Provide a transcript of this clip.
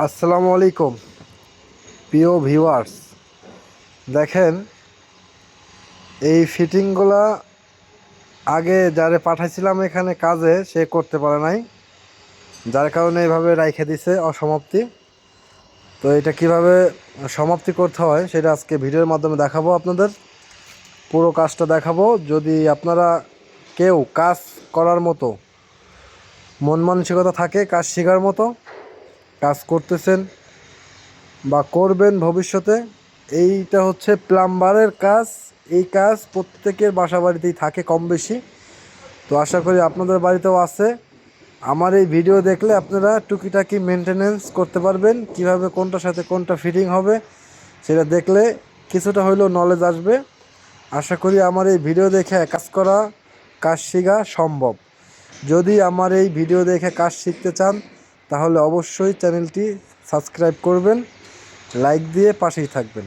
আসসালামু আলাইকুম প্রিয় ভিউয়ার্স। দেখেন, এই ফিটিংগুলা আগে যারে পাঠাইছিলাম এখানে কাজে সে করতে পারে নাই, যার কারণে এইভাবে রাইখে দিছে অসমাপ্তি। তো এটা কিভাবে সমাপ্তি করতে হয় সেটা আজকে ভিডিওর মাধ্যমে দেখাবো আপনাদের। পুরো কাজটা দেখাবো। যদি আপনারা কেউ কাজ করার মতো মন মানসিকতা থাকে, কাজ শেখার মতো, কাজ করতেছেন বা করবেন ভবিষ্যতে, এইটা হচ্ছে প্লাম্বারের কাজ। এই কাজ প্রত্যেকের বাসা বাড়িতেই থাকে কম বেশি। তো আশা করি আপনাদের বাড়িতেও আছে। আমার এই ভিডিও দেখলে আপনারা টুকিটাকি মেনটেনেন্স করতে পারবেন, কিভাবে কোনটার সাথে কোনটা ফিটিং হবে সেটা দেখলে কিছুটা হইলেও নলেজ আসবে। আশা করি আমার এই ভিডিও দেখে কাজ করা, কাজ শেখা সম্ভব। যদি আমার এই ভিডিও দেখে কাজ শিখতে চান তাহলে অবশ্যই চ্যানেলটি সাবস্ক্রাইব করবেন, লাইক দিয়ে পাশেই থাকবেন।